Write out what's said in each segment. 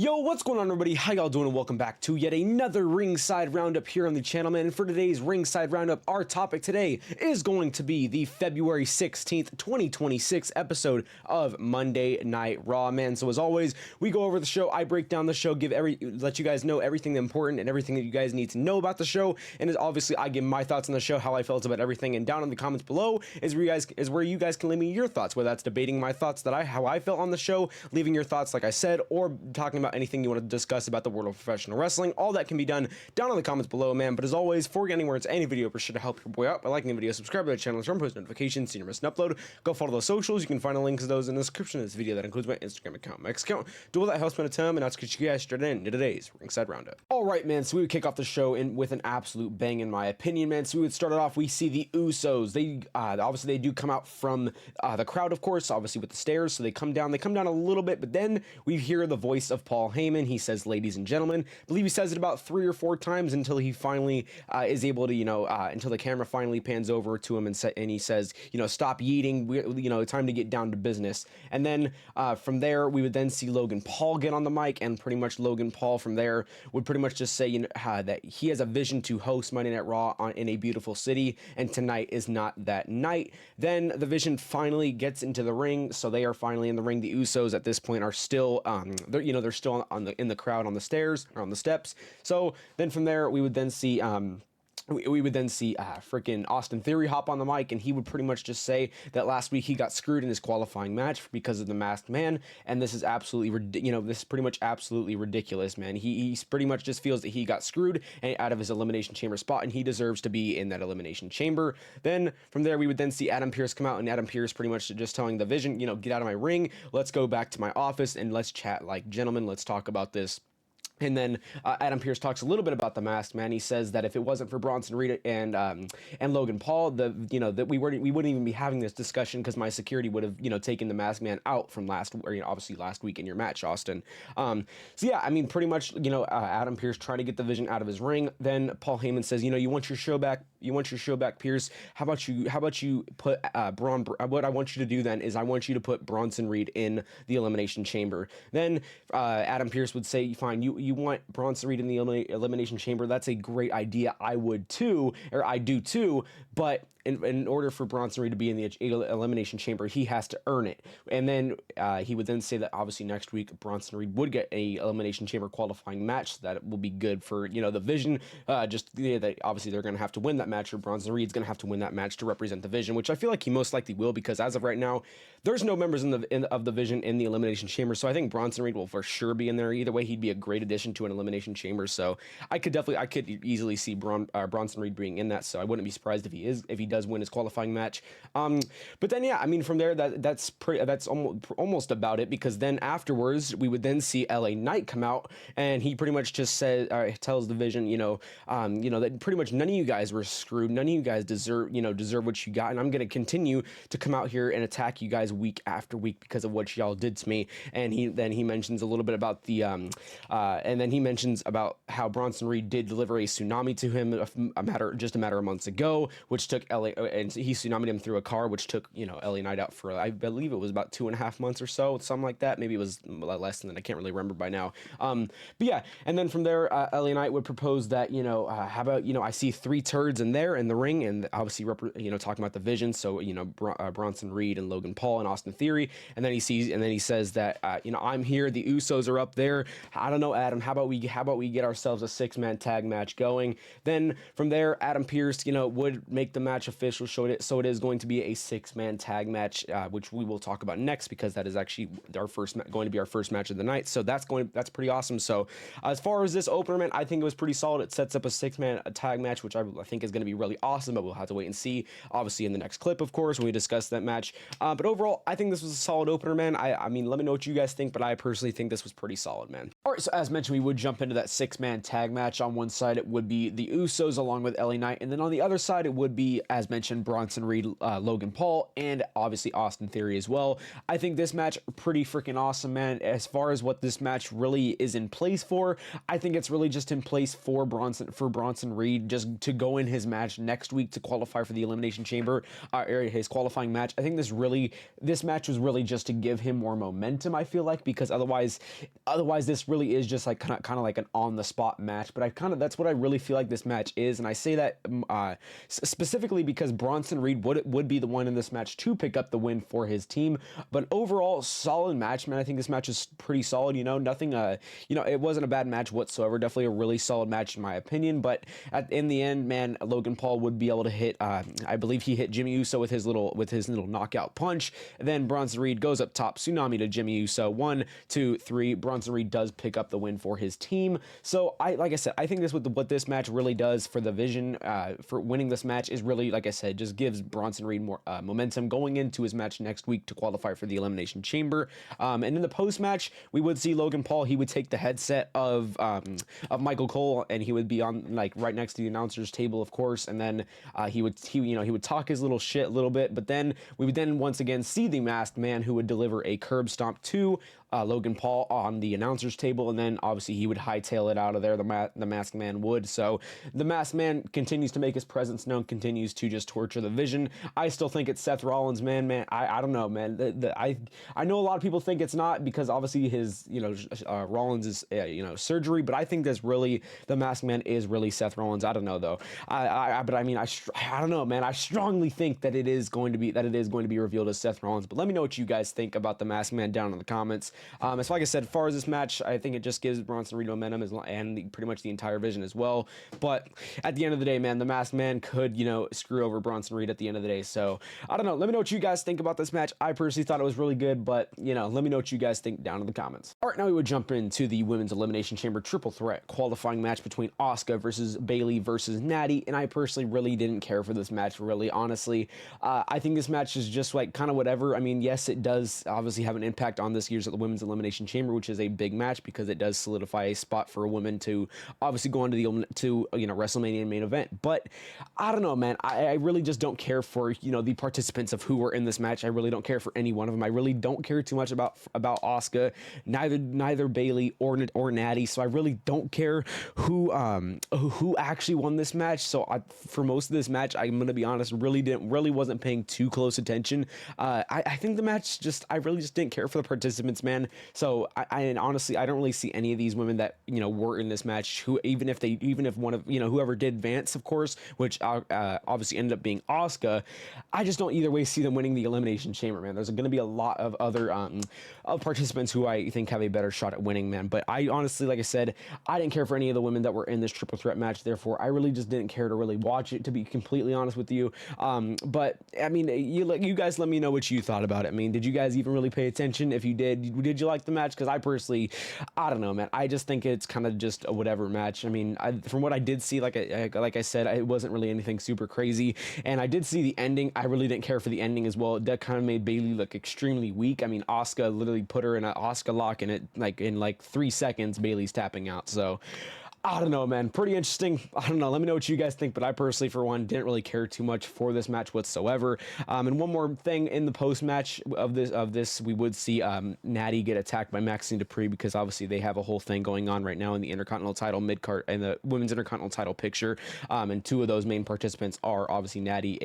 Yo, what's going on, everybody? How y'all doing? And welcome back to yet another Ringside Roundup here on the channel, man. And for today's Ringside Roundup, our topic today is going to be the February 16th, 2026 episode of Monday Night Raw, man. So as always, we go over the show, I break down the show, let you guys know everything important and everything that you guys need to know about the show. And as obviously, I give my thoughts on the show, how I felt about everything. And down in the comments below is where you guys can leave me your thoughts, whether that's debating my thoughts how I felt on the show, leaving your thoughts, like I said, or talking about anything you want to discuss about the world of professional wrestling. All that can be done down in the comments below, man. But as always, before getting anywhere, it's any video, be sure to help your boy out by liking the video, subscribe to the channel, turn post notifications so you never miss an upload. Go follow those socials. You can find the links to those in the description of this video. That includes my Instagram account, my X account. Do all that helps me a ton, and that's because you guys straight into today's Ringside Roundup. All right, man. So we would kick off the show with an absolute bang, in my opinion, man. So we would start it off. We see the Usos. They obviously they do come out from the crowd, of course, obviously with the stairs. So they come down a little bit, but then we hear the voice of Paul Heyman. He says, "Ladies and gentlemen." I believe he says it about 3 or 4 times until he finally is able to, until the camera finally pans over to him and he says, "Stop yeeting. Time to get down to business." And then from there, we would then see Logan Paul get on the mic, and pretty much Logan Paul from there would pretty much just say that he has a vision to host Monday Night Raw in a beautiful city, and tonight is not that night. Then the Vision finally gets into the ring, so they are finally in the ring. The Usos at this point are still, they're still in the crowd on the stairs or on the steps. So then from there, we would then see. We would then see freaking Austin Theory hop on the mic, and he would pretty much just say that last week he got screwed in his qualifying match because of the Masked Man, and this is absolutely, this is pretty much absolutely ridiculous, man. He pretty much just feels that he got screwed out of his Elimination Chamber spot, and he deserves to be in that Elimination Chamber. Then from there, we would then see Adam Pearce come out, and Adam Pearce pretty much just telling the Vision, get out of my ring, let's go back to my office, and let's chat like gentlemen, let's talk about this. And then Adam Pearce talks a little bit about the Masked Man. He says that if it wasn't for Bronson Reed and Logan Paul, that we wouldn't even be having this discussion, because my security would have taken the Masked Man out from obviously last week in your match, Austin. So yeah, I mean, pretty much Adam Pearce trying to get the Vision out of his ring. Then Paul Heyman says, you want your show back. You want your show back, Pearce. How about you put what I want you to do then is I want you to put Bronson Reed in the Elimination Chamber. Then Adam Pearce would say, fine, you want Bronson Reed in the Elimination Chamber. That's a great idea. I do too, but in order for Bronson Reed to be in the Elimination Chamber, he has to earn it. And then he would then say that obviously next week Bronson Reed would get a Elimination Chamber qualifying match, so that it will be good for the Vision. That obviously they're going to have to win that match, or Bronson Reed's going to have to win that match to represent the Vision, which I feel like he most likely will, because as of right now, there's no members of the Vision in the Elimination Chamber. So I think Bronson Reed will for sure be in there. Either way, he'd be a great addition to an Elimination Chamber. So I could easily see Bronson Reed being in that. So I wouldn't be surprised if he does win his qualifying match. But then yeah, I mean, from there that's almost about it, because then afterwards we would then see LA Knight come out, and he pretty much just tells the Vision, that pretty much none of you guys were screwed, none of you guys deserve what you got, and I'm going to continue to come out here and attack you guys week after week because of what y'all did to me. And he mentions a little bit about the and then he mentions about how Bronson Reed did deliver a tsunami to him a matter of months ago, which took LA, and he tsunamied him through a car, which took LA Knight out for, I believe it was about 2.5 months or so, something like that. Maybe it was less than that. I can't really remember by now. But yeah, and then from there, LA Knight would propose that how about I see 3 turds in the ring, and obviously talking about the Vision. So Bronson Reed and Logan Paul and Austin Theory, and then he says that I'm here, the Usos are up there. I don't know, Adam, how about we get ourselves a 6-man tag match going? Then from there, Adam Pearce would make the match official, so it is going to be a 6-man tag match, which we will talk about next, because that is actually going to be our first match of the night. So that's pretty awesome. So as far as this opener, man, I think it was pretty solid. It sets up a 6-man tag match, which I think is going to be really awesome, but we'll have to wait and see, obviously, in the next clip, of course, when we discuss that match. But overall, I think this was a solid opener, man. I mean, let me know what you guys think, but I personally think this was pretty solid, man. All right, so as mentioned, we would jump into that 6-man tag match. On one side, it would be the Usos along with LA Knight, and then on the other side, it would be, as mentioned, Bronson Reed, Logan Paul, and obviously Austin Theory as well. I think this match pretty freaking awesome, man. As far as what this match really is in place for, I think it's really just in place for Bronson Reed just to go in his match next week to qualify for the Elimination Chamber, his qualifying match. I think this match was really just to give him more momentum, I feel like, because otherwise this really really is just like kind of like an on the spot match, but that's what I really feel like this match is, and I say that specifically because Bronson Reed would be the one in this match to pick up the win for his team. But overall, solid match, man. I think this match is pretty solid. Nothing. It wasn't a bad match whatsoever. Definitely a really solid match in my opinion. But in the end, man, Logan Paul would be able to hit. I believe he hit Jimmy Uso with his little knockout punch. Then Bronson Reed goes up top, tsunami to Jimmy Uso. 1, 2, 3. Bronson Reed does pick up the win for his team. So like I said, I think what this match really does for the Vision, for winning this match, is really, like I said, just gives Bronson Reed more momentum going into his match next week to qualify for the Elimination Chamber. And in the post match, we would see Logan Paul. He would take the headset of Michael Cole, and he would be on like right next to the announcer's table, of course. And then he would talk his little shit a little bit, but then we would then once again see the Masked Man, who would deliver a curb stomp to Logan Paul on the announcer's table, and then obviously he would hightail it out of there. The Masked Man would. So the Masked Man continues to make his presence known, continues to just torture the Vision. I still think it's Seth Rollins, man. I don't know, man. I know a lot of people think it's not, because obviously his Rollins is surgery, but I think that's really the Masked Man is really Seth Rollins. I don't know though. I don't know, man. I strongly think that it is going to be revealed as Seth Rollins. But let me know what you guys think about the Masked Man down in the comments. As like I said, as far as this match, I think it just gives Bronson Reed momentum and pretty much the entire Vision as well. But at the end of the day, man, the Masked Man could, screw over Bronson Reed at the end of the day. So I don't know. Let me know what you guys think about this match. I personally thought it was really good, but let me know what you guys think down in the comments. All right, now we would jump into the Women's Elimination Chamber triple threat qualifying match between Asuka versus Bayley versus Natty, and I personally really didn't care for this match, really, honestly. I think this match is just like kind of whatever. I mean, yes, it does obviously have an impact on this year's Women's Elimination Chamber, which is a big match because it does solidify a spot for a woman to obviously go into WrestleMania main event. But I don't know, man. I really just don't care for the participants of who were in this match. I really don't care for any one of them. I really don't care too much about Asuka, neither Bayley or Natty. So I really don't care who actually won this match. So for most of this match, I'm gonna be honest, really wasn't paying too close attention. I think the match I really just didn't care for the participants, man. So and honestly, I don't really see any of these women that were in this match who, even if one of whoever did advance, of course, which obviously ended up being Asuka, I just don't either way see them winning the Elimination Chamber, man. There's going to be a lot of other participants who I think have a better shot at winning, man. But I honestly, like I said, I didn't care for any of the women that were in this triple threat match. Therefore, I really just didn't care to really watch it, to be completely honest with you. But I mean, you guys let me know what you thought about it. I mean, did you guys even really pay attention? If you did you like the match? Because I personally, I don't know, man. I just think it's kind of just a whatever match. I mean, from what I did see, like I said, it wasn't really anything super crazy. And I did see the ending. I really didn't care for the ending as well. That kind of made Bayley look extremely weak. I mean, Asuka literally put her in an Asuka lock, and in 3 seconds, Bayley's tapping out. So I don't know, man. Pretty interesting. I don't know. Let me know what you guys think, but I personally, for one, didn't really care too much for this match whatsoever. And one more thing, in the post-match of this, we would see Natty get attacked by Maxine Dupree, because obviously they have a whole thing going on right now in the Intercontinental title mid-card and the Women's Intercontinental title picture. And 2 of those main participants are obviously Natty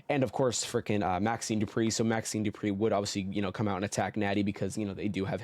and of course, freaking Maxine Dupree. So Maxine Dupree would obviously, come out and attack Natty, because they do have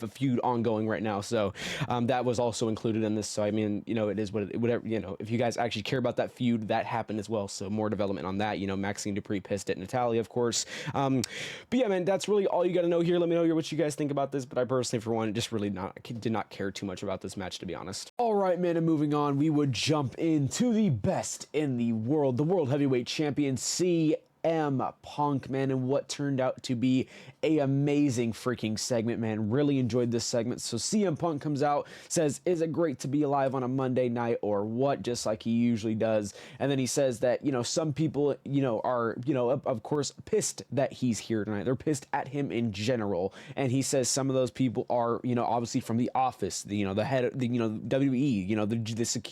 a feud ongoing right now. So that was also included in this. So I mean, it is whatever. If you guys actually care about that feud, that happened as well. So more development on that. Maxine Dupree pissed at Natalya, of course. But yeah, man, that's really all you got to know here. Let me know what you guys think about this. But I personally, for one, just really did not care too much about this match, to be honest. All right, man, and moving on, we would jump into the best in the world heavyweight champion, CM Punk, man, and what turned out to be a amazing freaking segment, man. Really enjoyed this segment. So CM Punk comes out, says, "Is it great to be alive on a Monday night or what?" Just like he usually does. And then he says that, some people, are, of course, pissed that he's here tonight. They're pissed at him in general. And he says some of those people are, obviously from the office, the head of the, WWE,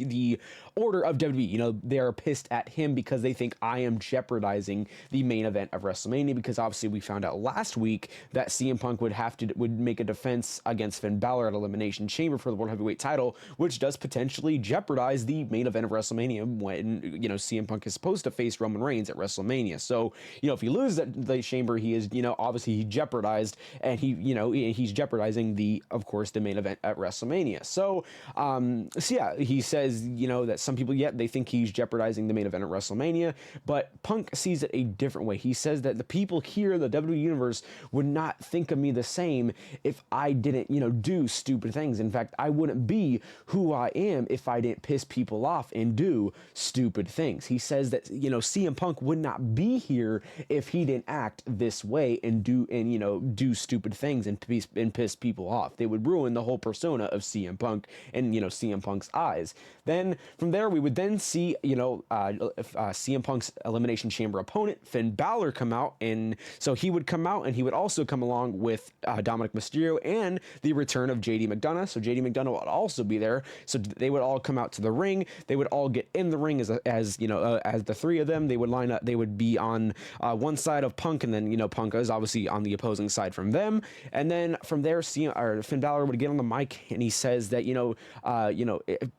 the order of WWE, they are pissed at him because they think I am jeopardizing the main event of WrestleMania, because obviously we found out last week that CM Punk would make a defense against Finn Balor at Elimination Chamber for the World Heavyweight title, which does potentially jeopardize the main event of WrestleMania when, you know, CM Punk is supposed to face Roman Reigns at WrestleMania. So, you know, if he loses at the Chamber, he is, you know, obviously he jeopardized, and he's jeopardizing of course, the main event at WrestleMania. So yeah, he says, you know, that some people, they think he's jeopardizing the main event at WrestleMania, but Punk sees it a different way. He says that the people here in the WWE Universe would not think of me the same if I didn't, you know, do stupid things. In fact, I wouldn't be who I am if I didn't piss people off and do stupid things. He says that, you know, CM Punk would not be here if he didn't act this way and do stupid things and piss people off. They would ruin the whole persona of CM Punk and, you know, CM Punk's eyes. Then from there, we would then see, you know, CM Punk's Elimination Chamber opponent, Finn Balor, come out. And so he would come out, and he would also come along with Dominic Mysterio and the return of JD McDonough. So JD McDonough would also be there. So they would all come out to the ring. They would all get in the ring as you know, as the three of them. They would line up. They would be on one side of Punk, and then, you know, Punk is obviously on the opposing side from them. And then from there, Finn Balor would get on the mic, and he says that,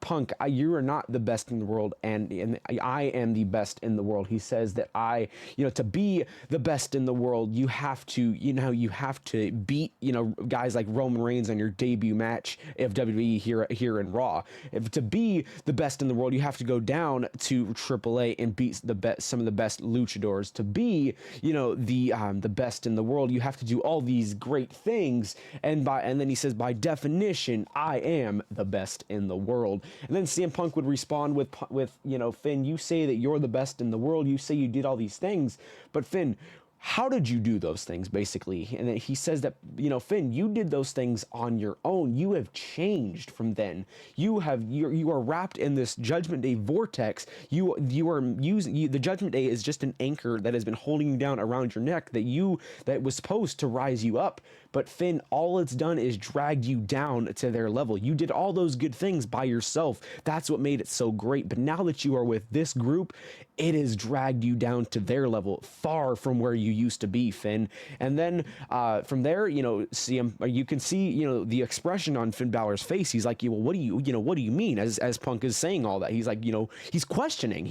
Punk, you are not the best in the world, and I am the best in the world. He says that to be the best in the world, you have to beat, you know, guys like Roman Reigns on your debut match of WWE here in Raw. To be the best in the world, you have to go down to AAA and beat some of the best luchadors. To be, you know, the best in the world, you have to do all these great things, and then he says, by definition, I am the best in the world. And then CM Punk would respond with you know, Finn, you say that you're the best in the world, you say you did all these things, but Finn, how did you do those things, basically? And then he says that, you know, Finn, you did those things on your own. You have changed from then. You are wrapped in this Judgment Day vortex. You are using the Judgment Day is just an anchor that has been holding you down around your neck that was supposed to rise you up. But Finn, all it's done is dragged you down to their level. You did all those good things by yourself. That's what made it so great. But now that you are with this group, it has dragged you down to their level, far from where you used to be, Finn. And then from there, you know, you can see, you know, the expression on Finn Balor's face. He's like, well, what do you mean? As Punk is saying all that, he's like, you know, he's questioning.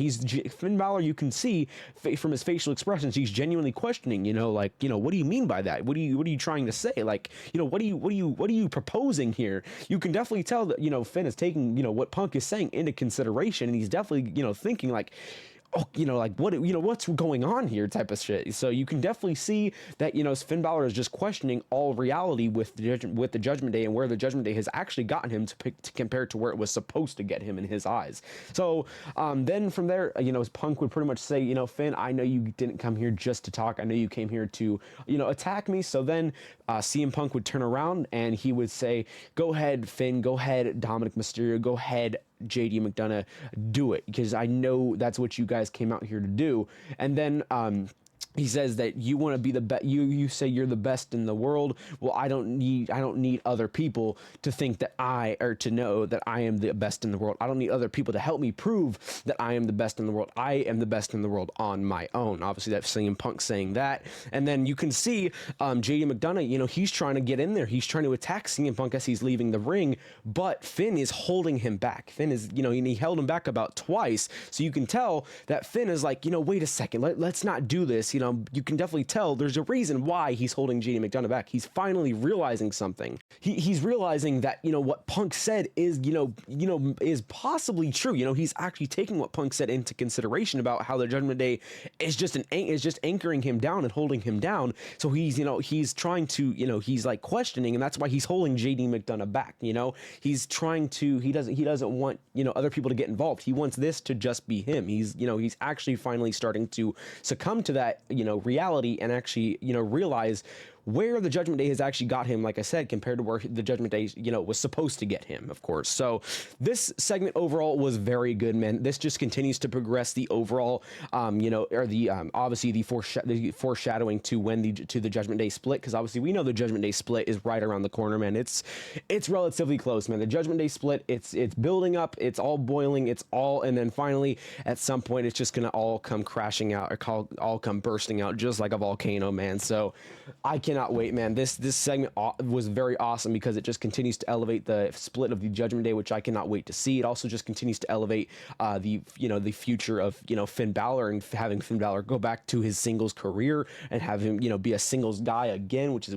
Finn Balor, you can see from his facial expressions, he's genuinely questioning. You know, like, you know, what do you mean by that? What are you trying to say? Like, you know, what are you proposing here? You can definitely tell that, you know, Finn is taking, you know, what Punk is saying into consideration, and he's definitely, you know, thinking like, oh, you know, like, what, you know, what's going on here type of shit. So you can definitely see that, you know, Finn Balor is just questioning all reality with the Judgment Day, and where the Judgment Day has actually gotten him to compare to where it was supposed to get him in his eyes. So then from there, you know, Punk would pretty much say, you know, Finn, I know you didn't come here just to talk. I know you came here to, you know, attack me. So then CM Punk would turn around and he would say, go ahead, Finn, go ahead, Dominic Mysterio, go ahead, JD McDonough, do it, because I know that's what you guys came out here to do. And then he says that you want to be the best. You say you're the best in the world. Well, I don't need other people to think that to know that I am the best in the world. I don't need other people to help me prove that I am the best in the world. I am the best in the world on my own. Obviously, that's CM Punk saying that. And then you can see JD McDonough, you know, he's trying to get in there. He's trying to attack CM Punk as he's leaving the ring, but Finn is holding him back. Finn is, you know, and he held him back about twice. So you can tell that Finn is like, you know, wait a second, let's not do this. You know, you can definitely tell there's a reason why he's holding JD McDonough back. He's finally realizing something. He's realizing that, you know, what Punk said is, you know, is possibly true. You know, he's actually taking what Punk said into consideration about how the Judgment Day is just anchoring him down and holding him down. So he's, you know, he's trying to, you know, he's like questioning, and that's why he's holding JD McDonough back. You know, he's trying to, he doesn't want, you know, other people to get involved. He wants this to just be him. He's, you know, he's actually finally starting to succumb to that, you know, reality, and actually, you know, realize where the Judgment Day has actually got him, like I said, compared to where the Judgment Day, was supposed to get him, of course. So this segment overall was very good, man. This just continues to progress the overall, or the obviously the foreshadowing to when the Judgment Day split, because obviously we know the Judgment Day split is right around the corner, man. It's relatively close, man. The Judgment Day split, it's building up, it's all boiling, and then finally at some point it's just gonna all come crashing out, or all come bursting out just like a volcano, man. So I cannot wait, man. This segment was very awesome because it just continues to elevate the split of the Judgment Day, which I cannot wait to see. It also just continues to elevate the future of Finn Balor, and having Finn Balor go back to his singles career and have him be a singles guy again, which is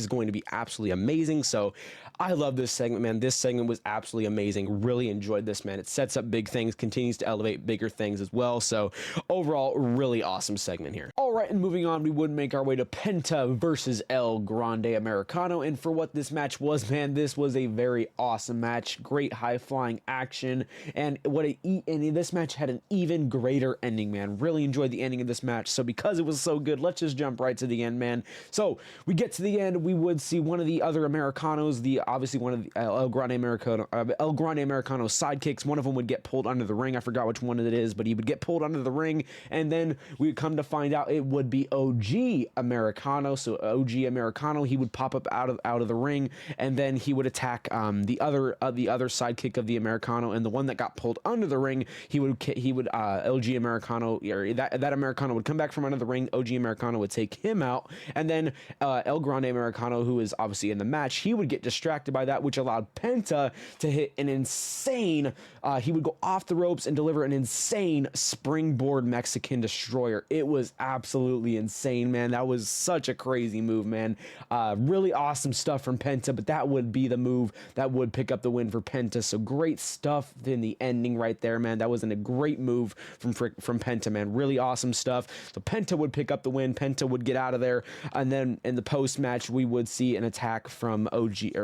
going to be absolutely amazing. So I love this segment, man. This segment was absolutely amazing. Really enjoyed this, man. It sets up big things, continues to elevate bigger things as well. So overall, really awesome segment here. All right, and moving on, we would make our way to Penta versus El Grande Americano. And for what this match was, man, this was a very awesome match. Great high-flying action. And this match had an even greater ending, man. Really enjoyed the ending of this match. So because it was so good, let's just jump right to the end, man. So we get to the end, we would see one of the other Americanos, obviously one of the El Grande Americano sidekicks. One of them would get pulled under the ring. I forgot which one it is, but he would get pulled under the ring, and then we would come to find out it would be OG Americano. So OG Americano, he would pop up out of the ring, and then he would attack the other sidekick of the Americano, and the one that got pulled under the ring, he would LG Americano, or that Americano would come back from under the ring. OG Americano would take him out, and then El Grande Americano, who is obviously in the match, he would get distracted by that, which allowed Penta to hit an insane, he would go off the ropes and deliver an insane springboard Mexican destroyer. It was absolutely insane, man. That was such a crazy move, man. Really awesome stuff from Penta, but that would be the move that would pick up the win for Penta. So great stuff in the ending right there, man. That was a great move from Penta, man. Really awesome stuff. So Penta would pick up the win. Penta would get out of there, and then in the post match we would see an attack from OG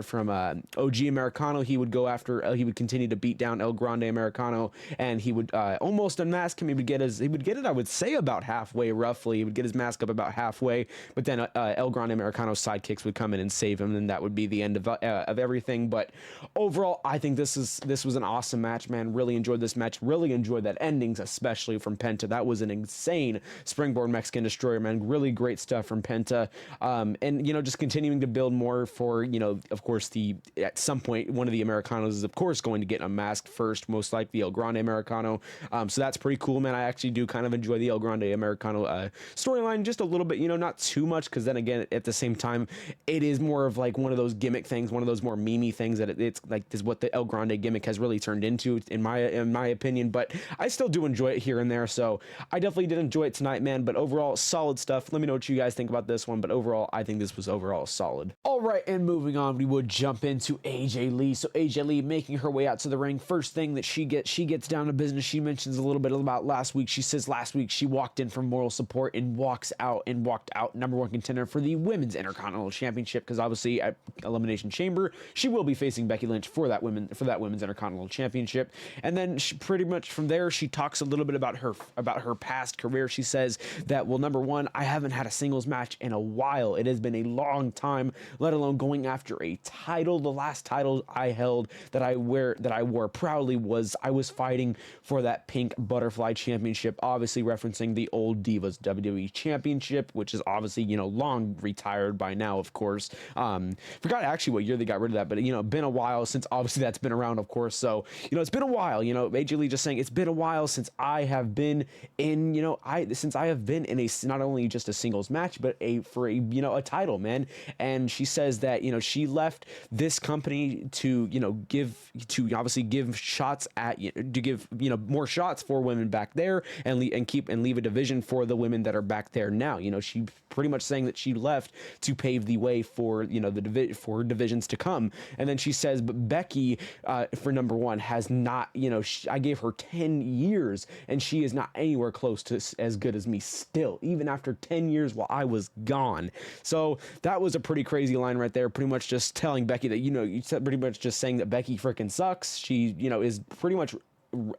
Americano. He would go after. He would continue to beat down El Grande Americano, and he would almost unmask him. He would get it, I would say, about halfway, roughly. He would get his mask up about halfway, but then El Grande Americano's sidekicks would come in and save him, and that would be the end of everything. But overall, I think this was an awesome match, man. Really enjoyed this match. Really enjoyed that endings, especially from Penta. That was an insane springboard Mexican destroyer, man. Really great stuff from Penta. And just continuing to build more for, of course, at some point one of the Americanos is of course going to get unmasked first, most likely El Grande Americano. So that's pretty cool, man. I actually do kind of enjoy the El Grande Americano storyline just a little bit, not too much, because then again, at the same time, it is more of like one of those gimmick things, one of those more memey things that it's like is what the El Grande gimmick has really turned into, in my opinion. But I still do enjoy it here and there, so I definitely did enjoy it tonight, man. But overall, solid stuff. Let me know what you guys think about this one, but overall, I think this was overall solid. All right, and moving on, we would jump into AJ Lee. So AJ Lee making her way out to the ring. First thing that she gets down to business. She mentions a little bit about last week. She says last week she walked in for moral support and walked out number one contender for the Women's Intercontinental Championship, because obviously at Elimination Chamber she will be facing Becky Lynch for that Women's Intercontinental Championship. And then she, pretty much from there, she talks a little bit about her past career. She says that, well, number one, I haven't had a singles match in a while. It has been a long time, let alone going after a title. The last title I held that I wore proudly was fighting for that pink butterfly championship, obviously referencing the old Divas WWE Championship, which is obviously, long retired by now, of course. Forgot actually what year they got rid of that, but been a while since obviously that's been around, of course. So, it's been a while, AJ Lee just saying it's been a while since I have been in, since I have been in a, not only just a singles match, but a title, man. And she says that, she left this company to, obviously give shots at, to give, more shots for women back there, and leave a division for the women that are back there now. She pretty much saying that she left to pave the way for, for divisions to come. And then she says, but Becky, for number one, has not, I gave her 10 years and she is not anywhere close to as good as me still, even after 10 years while I was gone. So that was a pretty crazy line right there, pretty much just telling Becky that, you pretty much just saying that Becky freaking sucks. She, is pretty much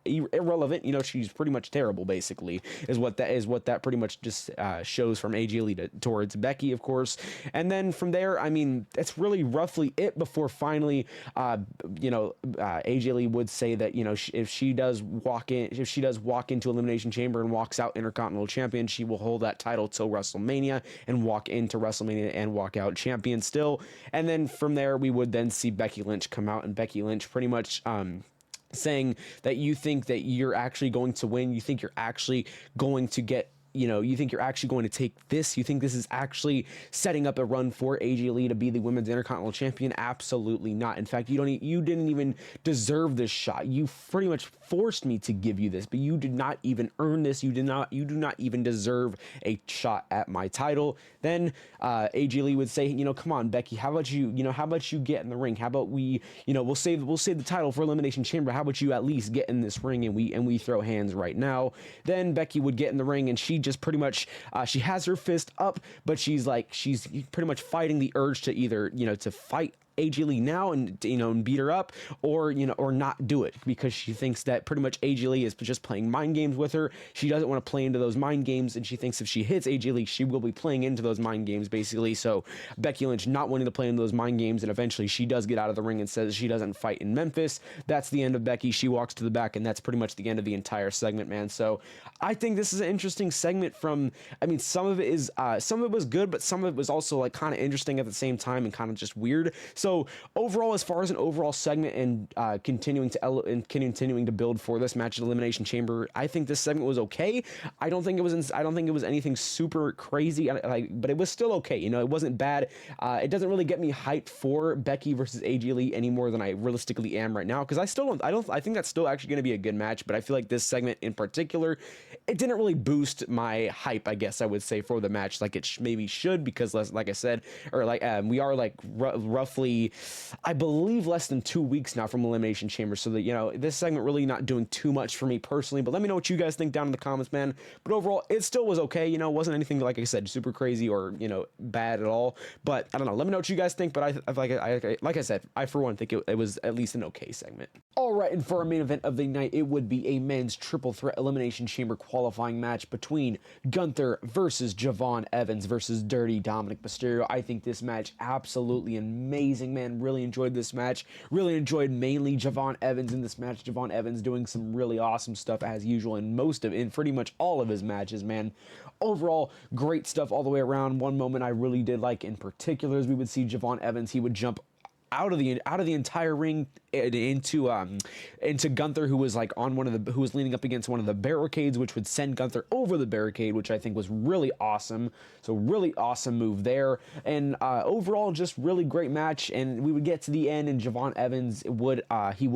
irrelevant. You know, she's pretty much terrible, basically, is what that pretty much just shows from AJ Lee towards Becky, of course. And then from there, I mean, that's really roughly it before finally, AJ Lee would say that, you know, if she does walk into Elimination Chamber and walks out Intercontinental Champion, she will hold that title till WrestleMania and walk into WrestleMania and walk out champion still. And then from there, we would then see Becky Lynch come out, and Becky Lynch pretty much saying that you think that you're actually going to win. You think you're actually going to get, you think you're actually going to take this. You think this is actually setting up a run for AJ Lee to be the Women's Intercontinental Champion? Absolutely not. In fact, you didn't even deserve this shot. You pretty much forced me to give you this, but you did not even earn this. You do not even deserve a shot at my title. Then AJ Lee would say, come on, Becky, how about you get in the ring? How about we'll save the title for Elimination Chamber. How about you at least get in this ring and we throw hands right now? Then Becky would get in the ring, and she just pretty much she has her fist up, but she's pretty much fighting the urge to either to fight AJ Lee now and and beat her up, or not do it, because she thinks that pretty much AJ Lee is just playing mind games with her. She doesn't want to play into those mind games, and she thinks if she hits AJ Lee, she will be playing into those mind games, basically. So Becky Lynch not wanting to play into those mind games, and eventually she does get out of the ring and says she doesn't fight in Memphis. That's the end of Becky. She walks to the back, and that's pretty much the end of the entire segment, man. So I think this is an interesting segment. Some of it was good, but some of it was also like kind of interesting at the same time and kind of just weird. So overall, as far as an overall segment and continuing to build for this match at Elimination Chamber, I think this segment was okay. I don't think it was anything super crazy, but it was still okay. It wasn't bad. It doesn't really get me hyped for Becky versus AJ Lee any more than I realistically am right now, because I think that's still actually going to be a good match. But I feel like this segment in particular, it didn't really boost my hype, I guess I would say, for the match like it maybe should, because like I said, or we are like roughly, I believe, less than 2 weeks now from Elimination Chamber, so that this segment really not doing too much for me personally. But let me know what you guys think down in the comments, man. But overall, it still was okay. It wasn't anything, like I said, super crazy or bad at all. But I don't know. Let me know what you guys think. But like I said, I for one think it was at least an okay segment. All right, and for our main event of the night, it would be a men's triple threat Elimination Chamber qualifying match between Gunther versus Javon Evans versus Dirty Dominic Mysterio. I think this match absolutely amazing, man. Really enjoyed this match. Really enjoyed mainly Javon Evans in this match. Javon Evans doing some really awesome stuff as usual in pretty much all of his matches, man. Overall, great stuff all the way around. One moment I really did like in particular is we would see Javon Evans. He would jump out of the entire ring into Gunther, who was who was leaning up against one of the barricades, which would send Gunther over the barricade, which I think was really awesome. So really awesome move there. And overall, just really great match. And we would get to the end, and Javon Evans would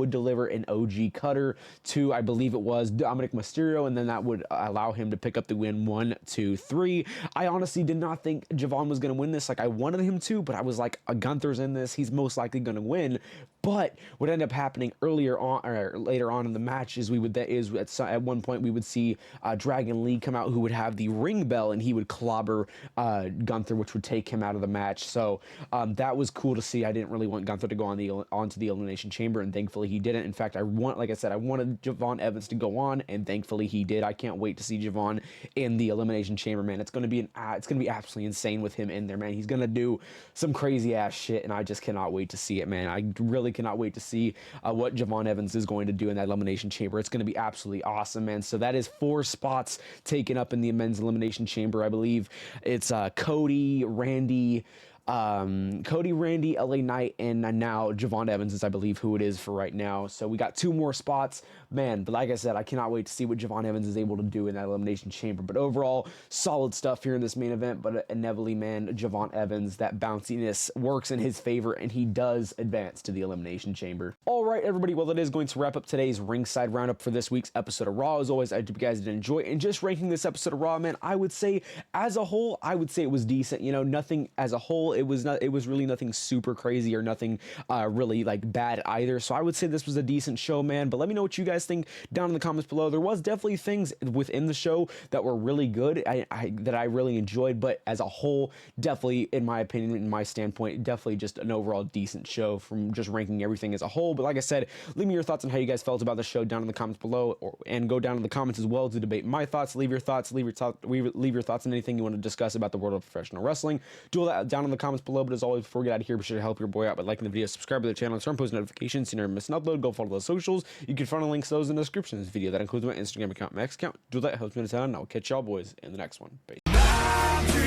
deliver an OG cutter to, I believe it was Dominic Mysterio, and then that would allow him to pick up the win 1, 2, 3. I honestly did not think Javon was going to win this. I wanted him to, but I was like, Gunther's in this, he's most likely going to win. But what ended up happening later on in the match is at one point we would see Dragon Lee come out, who would have the ring bell, and he would clobber Gunther, which would take him out of the match. So that was cool to see. I didn't really want Gunther to go onto the Elimination Chamber, and thankfully he didn't. In fact, I wanted Javon Evans to go on, and thankfully he did. I can't wait to see Javon in the Elimination Chamber, man. It's gonna be absolutely insane with him in there, man. He's gonna do some crazy ass shit, and I just cannot wait to see it, man. I really cannot wait to see what Javon Evans is going to do in that Elimination Chamber. It's going to be absolutely awesome, man. So that is 4 spots taken up in the men's Elimination Chamber. I believe it's Cody, Randy, LA Knight, and now Javon Evans is, I believe, who it is for right now. So we got 2 more spots, man. But like I said, I cannot wait to see what Javon Evans is able to do in that Elimination Chamber. But overall, solid stuff here in this main event. But inevitably, man, Javon Evans, that bounciness works in his favor, and he does advance to the Elimination Chamber. All right, everybody. Well, that is going to wrap up today's ringside roundup for this week's episode of Raw. As always, I hope you guys did enjoy. And just ranking this episode of Raw, man, I would say as a whole, it was decent. Nothing as a whole. It was really nothing super crazy or nothing really like bad either. So I would say this was a decent show, man. But let me know what you guys guys think down in the comments below. There was definitely things within the show that were really good, that I really enjoyed, but as a whole, definitely, in my opinion, in my standpoint, definitely just an overall decent show from just ranking everything as a whole. But like I said, leave me your thoughts on how you guys felt about the show down in the comments below, and go down in the comments as well to debate my thoughts. Leave your thoughts on anything you want to discuss about the world of professional wrestling. Do all that down in the comments below. But as always, before we get out of here, be sure to help your boy out by liking the video, subscribe to the channel, turn post notifications so you never miss an upload. Go follow those socials. You can find links to those in the description of this video. That includes my Instagram account, my X account. Do that, helps me out, and I'll catch y'all boys in the next one. Peace.